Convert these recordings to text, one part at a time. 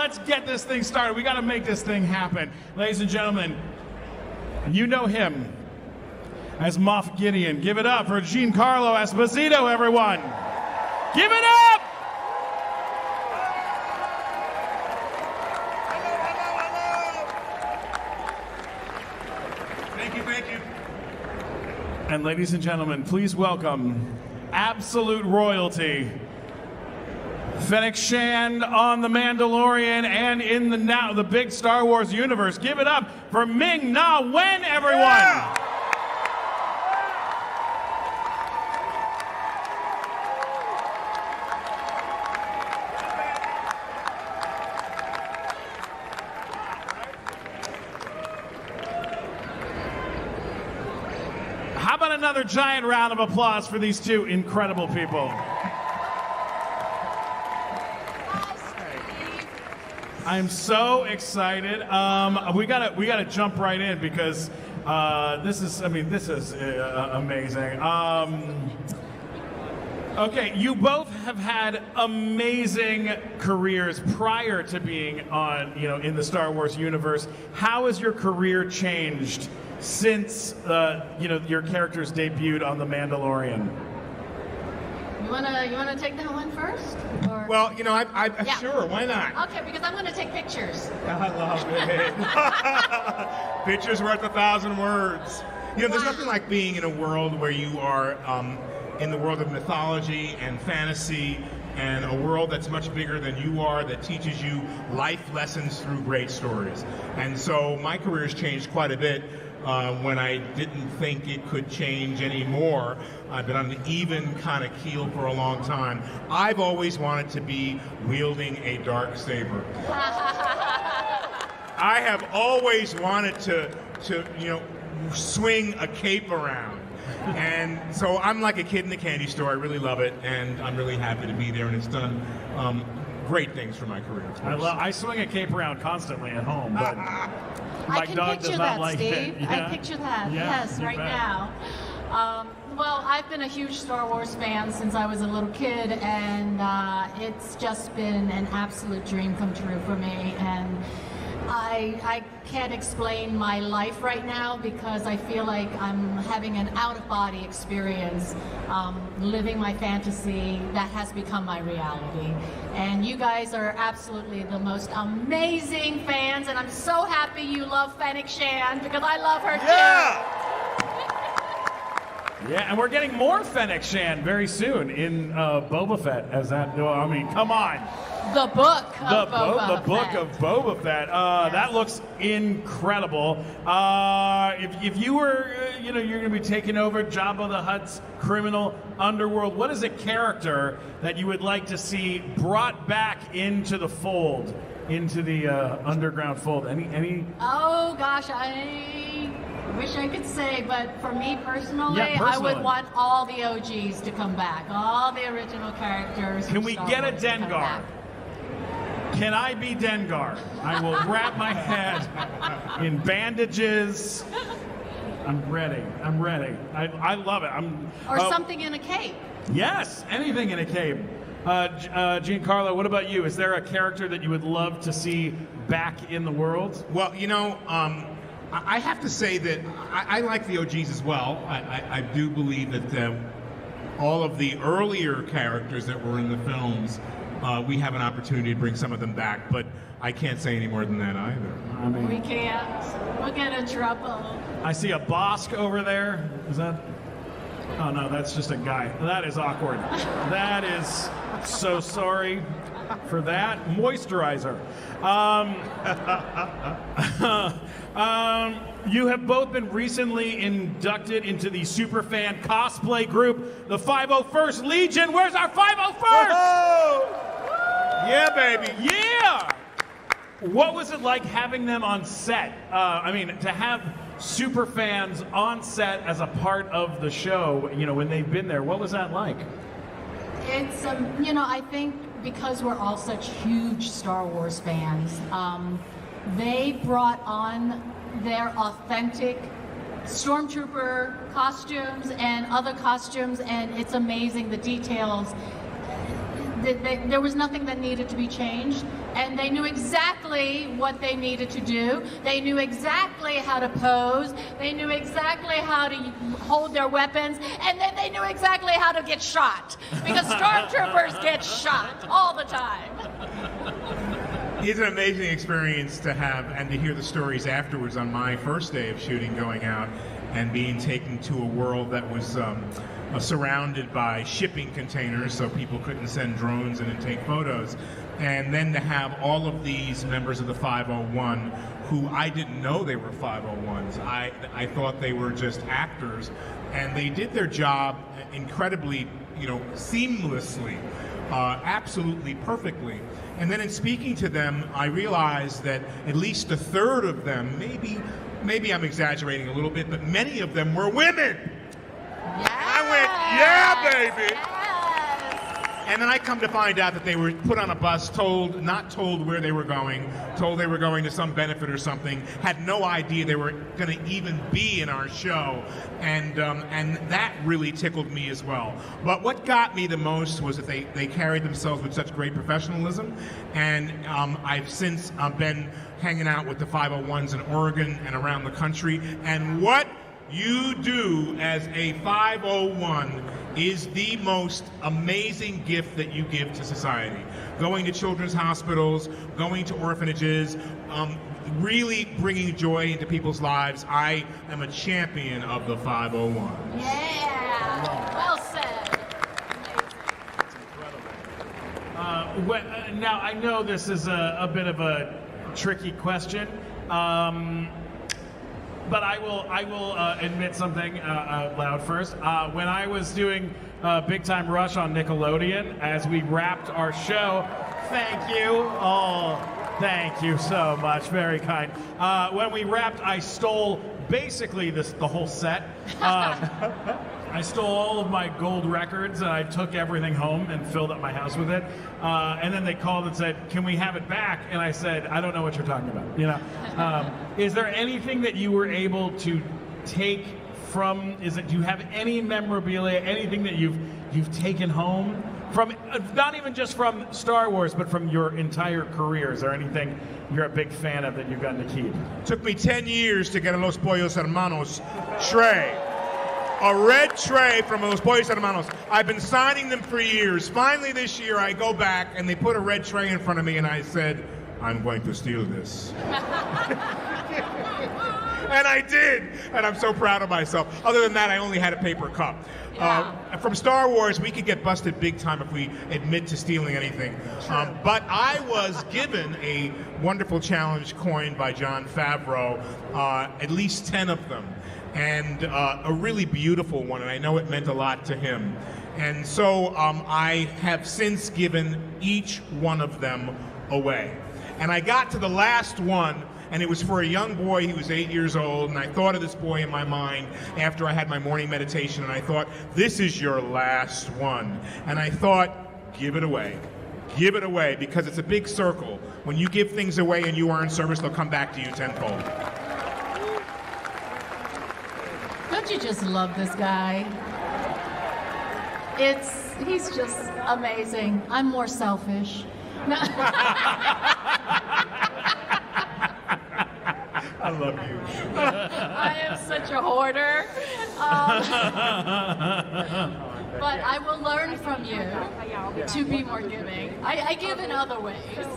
let's get this thing started. We got to make this thing happen. Ladies and gentlemen, you know him as Moff Gideon. Give it up for Giancarlo Esposito, everyone. Give it up! Thank you, thank you. And ladies and gentlemen, please welcome absolute royalty, Fennec Shand on The Mandalorian and in the big Star Wars universe. Give it up for Ming-Na Wen, everyone! Yeah! How about another giant round of applause for these two incredible people? I'm so excited. We gotta jump right in because this is amazing. Okay, you both have had amazing careers prior to being on, in the Star Wars universe. How has your career changed since, your characters debuted on The Mandalorian? You wanna take that one first? Or? Well, sure, why not? Okay, because I'm gonna take pictures. I love it. Pictures worth 1,000 words. There's nothing like being in a world where you are in the world of mythology and fantasy, and a world that's much bigger than you are, that teaches you life lessons through great stories. And so my career's changed quite a bit. When I didn't think it could change anymore. I've been on an even kind of keel for a long time. I've always wanted to be wielding a dark saber. I have always wanted to swing a cape around. And so I'm like a kid in a candy store. I really love it, and I'm really happy to be there, and it's done great things for my career. I swing a cape around constantly at home, but I can picture that, Steve. Yeah. I picture that, Yeah, yes, right now. Well, I've been a huge Star Wars fan since I was a little kid, and it's just been an absolute dream come true for me. And I can't explain my life right now because I feel like I'm having an out-of-body experience, living my fantasy that has become my reality. And you guys are absolutely the most amazing fans, and I'm so happy you love Fennec Shand because I love her too. Yeah, and we're getting more Fennec Shand very soon in Boba Fett. Come on. The Book of Boba Fett. The Book of Boba Fett. Yes. That looks incredible. If you were, you're going to be taking over Jabba the Hutt's criminal underworld, what is a character that you would like to see brought back into the fold, into the underground fold? Any? Oh gosh, I wish I could say, but for me personally, I would want all the OGs to come back, all the original characters. Can we get a Dengar? Can I be Dengar? I will wrap my head in bandages. I'm ready. I love it. Or something in a cape. Yes, anything in a cape. Giancarlo, what about you? Is there a character that you would love to see back in the world? Well, I have to say that I like the OGs as well. I do believe that all of the earlier characters that were in the films, we have an opportunity to bring some of them back, but I can't say any more than that either. We can't. We'll get in trouble. I see a Bosk over there. Is that? Oh no, that's just a guy. That is awkward. That is so sorry for that. Moisturizer. You have both been recently inducted into the superfan cosplay group, the 501st Legion. Where's our 501st? Oh! Yeah, baby. Yeah! What was it like having them on set? To have super fans on set as a part of the show, when they've been there, what was that like? It's, I think because we're all such huge Star Wars fans, they brought on their authentic stormtrooper costumes and other costumes, and it's amazing the details. there was nothing that needed to be changed, and they knew exactly what they needed to do. They knew exactly how to pose. They knew exactly how to hold their weapons, and then they knew exactly how to get shot, because stormtroopers get shot all the time. It's an amazing experience to have and to hear the stories afterwards on my first day of shooting, going out and being taken to a world that was surrounded by shipping containers, so people couldn't send drones in and take photos. And then to have all of these members of the 501 who I didn't know they were 501s. I thought they were just actors, and they did their job incredibly, seamlessly, absolutely perfectly. And then in speaking to them, I realized that at least a third of them, maybe I'm exaggerating a little bit, but many of them were women. Yes. I went, yeah, baby. Yes. And then I come to find out that they were put on a bus, not told where they were going, told they were going to some benefit or something, had no idea they were going to even be in our show, and that really tickled me as well. But what got me the most was that they carried themselves with such great professionalism, and I've since been hanging out with the 501s in Oregon and around the country, and what you do as a 501 is the most amazing gift that you give to society. Going to children's hospitals, going to orphanages, really bringing joy into people's lives. I am a champion of the 501. Yeah, well said. Now, I know this is a bit of a tricky question, but I will admit something out loud first. When I was doing Big Time Rush on Nickelodeon, as we wrapped our show, thank you. Oh, thank you so much. Very kind. When we wrapped, I stole basically the whole set. I stole all of my gold records and I took everything home and filled up my house with it. And then they called and said, "Can we have it back?" And I said, "I don't know what you're talking about." Is there anything that you were able to take from? Do you have any memorabilia, anything that you've taken home from? Not even just from Star Wars, but from your entire career. Is there anything you're a big fan of that you've gotten to keep? Took me 10 years to get a Los Pollos Hermanos tray. A red tray from Los Pollos Hermanos. I've been signing them for years. Finally this year I go back and they put a red tray in front of me and I said, "I'm going to steal this." And I did, and I'm so proud of myself. Other than that, I only had a paper cup. Yeah. From Star Wars, we could get busted big time if we admit to stealing anything. But I was given a wonderful challenge coined by John Favreau, at least 10 of them, and a really beautiful one, and I know it meant a lot to him. And so I have since given each one of them away. And I got to the last one, and it was for a young boy. He was 8 years old, and I thought of this boy in my mind after I had my morning meditation, and I thought, this is your last one. And I thought, give it away. Give it away, because it's a big circle. When you give things away and you are in service, they'll come back to you tenfold. Don't you just love this guy? He's just amazing. I'm more selfish. I love you. I am such a hoarder. But I will learn from you to be more giving. I give in other ways.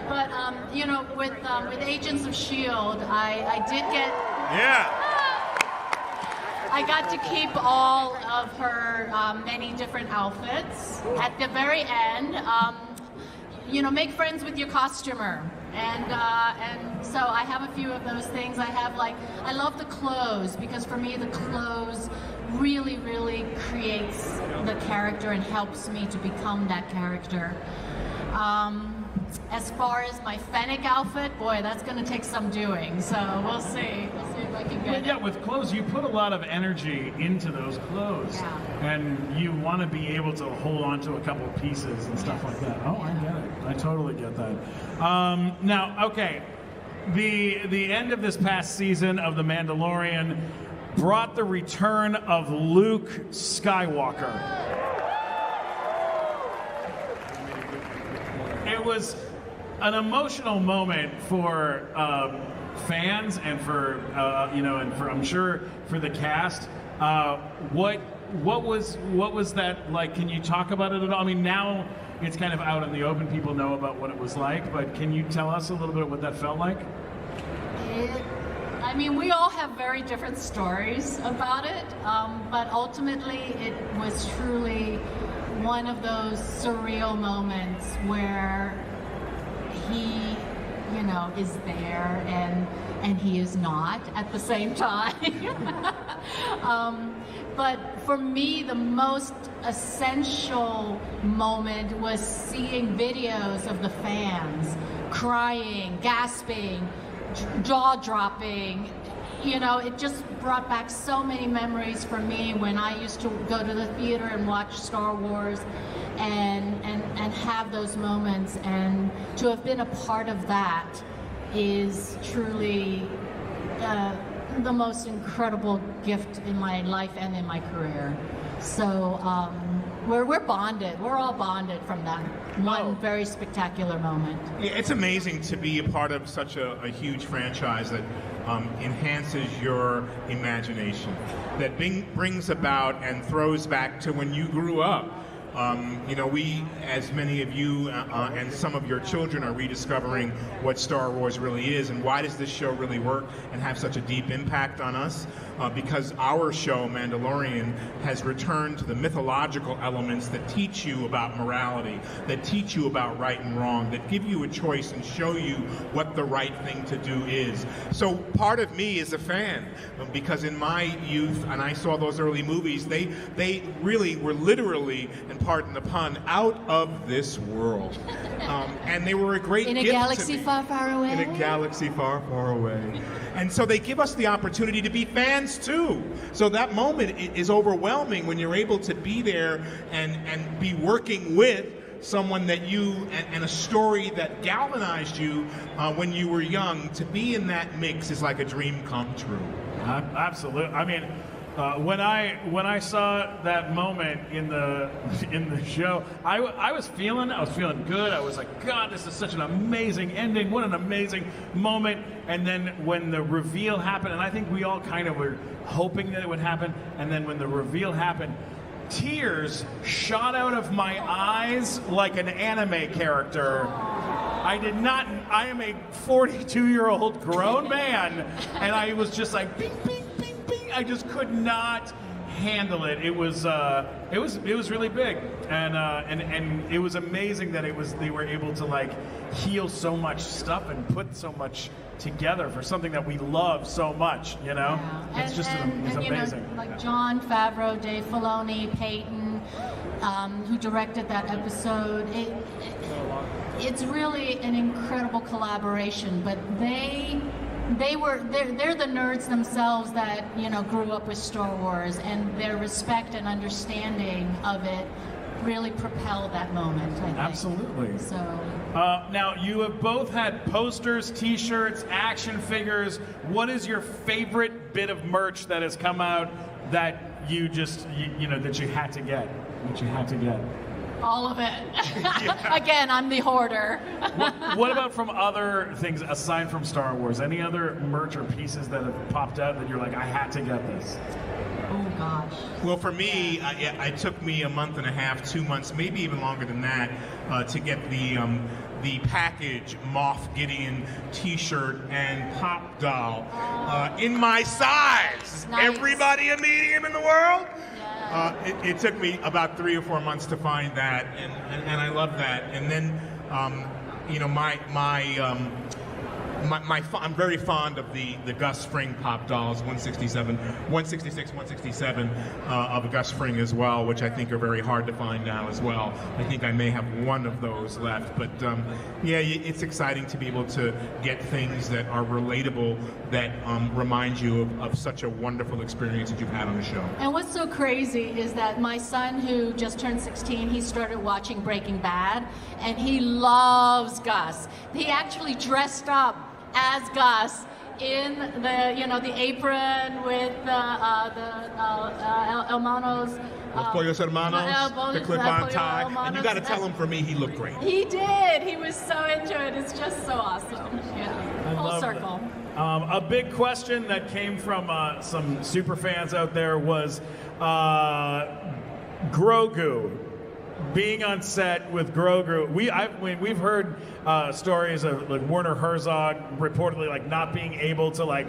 But, with Agents of S.H.I.E.L.D., I did get... Yeah. I got to keep all of her many different outfits. At the very end, make friends with your costumer. And so I have a few of those things. I love the clothes, because for me the clothes really, really creates the character and helps me to become that character. As far as my Fennec outfit, boy, that's going to take some doing. So we'll see. We'll see if I can get it. Yeah, with clothes, you put a lot of energy into those clothes. Yeah. And you want to be able to hold on to a couple of pieces and stuff like that. Oh, I get it. I totally get that. Now, okay, the end of this past season of The Mandalorian brought the return of Luke Skywalker. it was an emotional moment for fans and for and for, I'm sure, for the cast. What was that like? Can you talk about it at all? I mean, now it's kind of out in the open. People know about what it was like, but can you tell us a little bit of what that felt like? I mean, we all have very different stories about it, but ultimately it was truly one of those surreal moments where he, is there and he is not at the same time. But for me, the most essential moment was seeing videos of the fans crying, gasping, jaw-dropping. It just brought back so many memories for me when I used to go to the theater and watch Star Wars and have those moments. And to have been a part of that is truly the most incredible gift in my life and in my career. So we're bonded. We're all bonded from that one very spectacular moment. Yeah, it's amazing to be a part of such a huge franchise that enhances your imagination, that brings about and throws back to when you grew up. We, as many of you and some of your children, are rediscovering what Star Wars really is, and why does this show really work and have such a deep impact on us? Because our show, Mandalorian, has returned to the mythological elements that teach you about morality, that teach you about right and wrong, that give you a choice and show you what the right thing to do is. So part of me is a fan, because in my youth, and I saw those early movies, they really were literally, and pardon the pun, out of this world. And they were a great gift to me. In a galaxy far, far away. In a galaxy far, far away. And so they give us the opportunity to be fans too. So that moment is overwhelming when you're able to be there and be working with someone that and a story that galvanized you when you were young. To be in that mix is like a dream come true. Absolutely. I mean, when I saw that moment in the show, I was feeling good. I was like, God, this is such an amazing ending. What an amazing moment. And then when the reveal happened, and I think we all kind of were hoping that it would happen, and then when the reveal happened, tears shot out of my eyes like an anime character. I am a 42-year-old grown man, and I was just like, bing, bing, bing, bing. I just could not handle it. It was really big, and it was amazing that they were able to like heal so much stuff and put so much together for something that we love so much. Yeah. It's just it's amazing. John Favreau, Dave Filoni, Peyton, who directed that episode. It's really an incredible collaboration, but they're the nerds themselves that grew up with Star Wars, and their respect and understanding of it really propelled that moment, I think. Absolutely. So now you have both had posters, T-shirts, action figures. What is your favorite bit of merch that has come out that you just that you had to get? all of it. Again, I'm the hoarder. What about from other things aside from Star Wars? Any other merch or pieces that have popped out that you're like, I had to get this? Oh gosh. Well, for me, it took me a month and a half, 2 months, maybe even longer than that, to get the package Moff Gideon T-shirt and pop doll in my size. Nice. Everybody a medium in the world? Yeah. It took me about 3 or 4 months to find that, and I love that. And then, I'm very fond of the Gus Fring pop dolls, 166, 167 of Gus Fring as well, which I think are very hard to find now as well. I think I may have one of those left, but it's exciting to be able to get things that are relatable, that remind you of such a wonderful experience that you've had on the show. And what's so crazy is that my son, who just turned 16, he started watching Breaking Bad, and he loves Gus. He actually dressed up as Gus in the apron with hermanos. Los Pollos Hermanos, the clip-on tie. And you got to Hermanos. tell him for me, he looked great. He did. He was so into it. It's just so awesome. Yeah. Full circle. A big question that came from some super fans out there was Grogu. Being on set with Grogu, we've heard stories of like Werner Herzog reportedly like not being able to like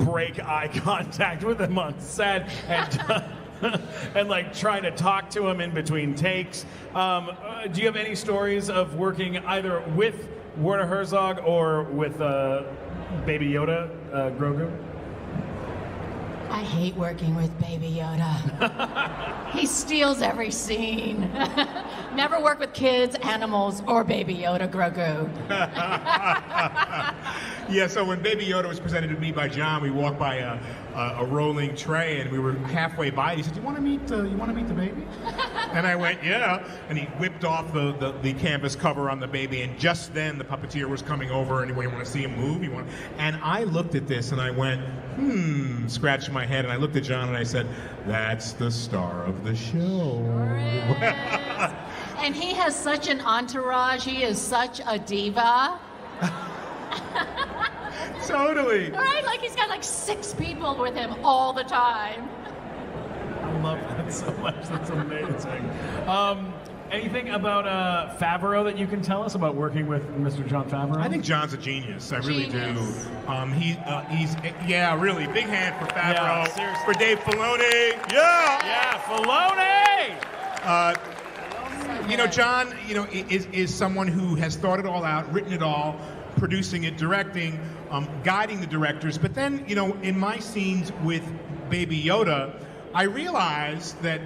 break eye contact with him on set and and like trying to talk to him in between takes. Do you have any stories of working either with Werner Herzog or with Baby Yoda, Grogu? I hate working with Baby Yoda. He steals every scene. Never work with kids, animals, or Baby Yoda, Grogu. Yeah, so when Baby Yoda was presented to me by John, we walked by a rolling tray, and we were halfway by it. He said, "You want to meet the baby?" And I went, "Yeah." And he whipped off the canvas cover on the baby, and just then the puppeteer was coming over, and you want to see him move? And I looked at this, and I went, scratched my head, and I looked at John, and I said, "That's the star of the show." Sure is. And he has such an entourage. He is such a diva. Totally. Right? Like he's got like 6 people with him all the time. I love that so much. That's amazing. Anything about Favreau that you can tell us about working with Mr. John Favreau? I think John's a genius. I really Genius. do. He's really big hand for Favreau. Yeah, seriously. For Dave Filoni. Yeah, Filoni! John, is someone who has thought it all out, written it all, producing it, directing, guiding the directors. But then, in my scenes with Baby Yoda, I realized that,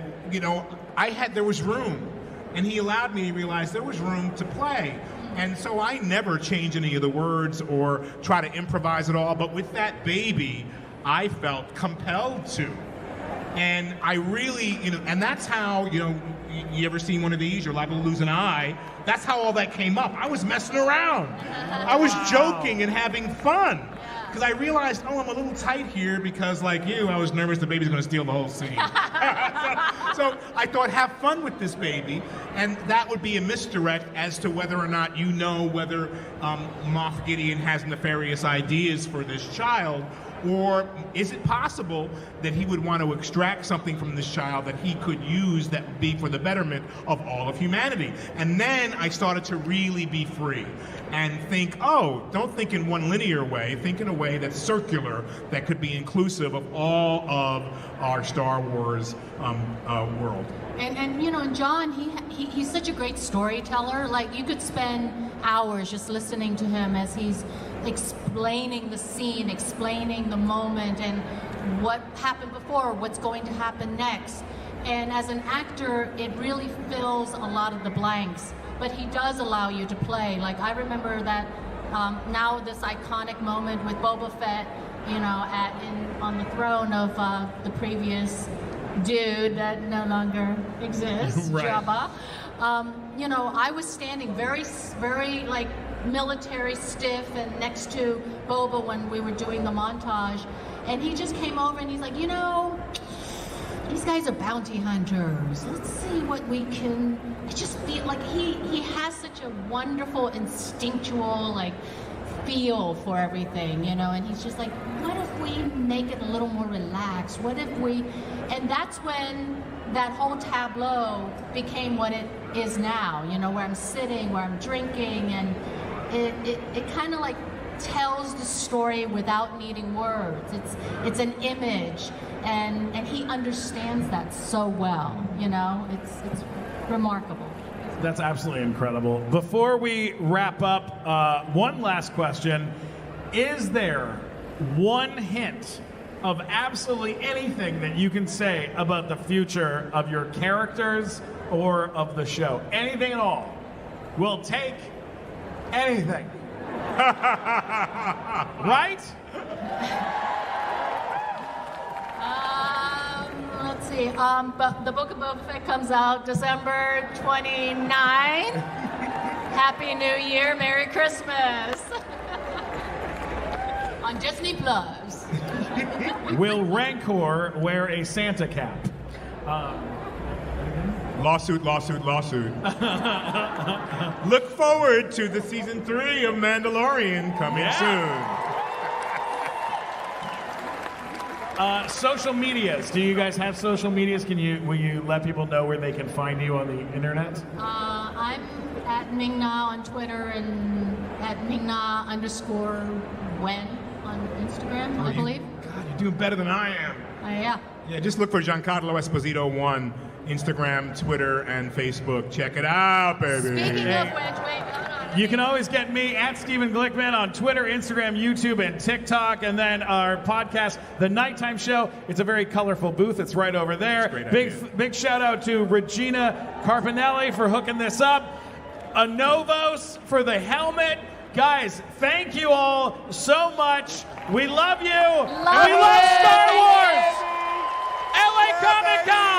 there was room. And he allowed me to realize there was room to play. And so I never change any of the words or try to improvise at all. But with that baby, I felt compelled to. And I really, and that's how, you ever seen one of these? You're liable to lose an eye. That's how all that came up. I was messing around. I was joking and having fun. Because I realized, I'm a little tight here because, like you, I was nervous the baby's going to steal the whole scene. So I thought, have fun with this baby. And that would be a misdirect as to whether or not whether Moff Gideon has nefarious ideas for this child. Or is it possible that he would want to extract something from this child that he could use that would be for the betterment of all of humanity? And then I started to really be free and think, don't think in one linear way, think in a way that's circular, that could be inclusive of all of our Star Wars world. And John, he's such a great storyteller. Like, you could spend hours just listening to him as he's explaining the scene, explaining the moment, and what happened before, what's going to happen next. And as an actor, it really fills a lot of the blanks. But he does allow you to play. Like, I remember that now this iconic moment with Boba Fett, on the throne of the previous dude that no longer exists, Right. Jabba. I was standing very, very like military stiff and next to Boba when we were doing the montage, and he just came over and he's like, these guys are bounty hunters. Let's see what we can. I just feel like he has such a wonderful instinctual feel for everything, and he's just like, what if we make it a little more relaxed? What if we, and that's when that whole tableau became what it is now, where I'm sitting, where I'm drinking, and it kind of tells the story without needing words. It's an image, and he understands that so well, it's remarkable. That's absolutely incredible. Before we wrap up, one last question. Is there one hint of absolutely anything that you can say about the future of your characters or of the show? Anything at all. We'll take anything. Right? Let's see. But the Book of Boba Fett comes out December 29. Happy New Year, Merry Christmas. on Disney Plus. Will Rancor wear a Santa cap? Lawsuit. Look forward to the season 3 of Mandalorian coming soon. Social medias. Do you guys have social medias? Will you let people know where they can find you on the internet? I'm at Ming-Na on Twitter and at Ming-Na_Wen on Instagram, I believe. God, you're doing better than I am. Yeah. Yeah, just look for Giancarlo Esposito 1, Instagram, Twitter, and Facebook. Check it out, baby. Speaking of which, wait, hold on. You can always get me at Stephen Glickman on Twitter, Instagram, YouTube, and TikTok. And then our podcast, The Nighttime Show. It's a very colorful booth. It's right over there. Big shout out to Regina Carpinelli for hooking this up. Anovos for the helmet. Guys, thank you all so much. We love you. We love Star Wars. LA Comic Con.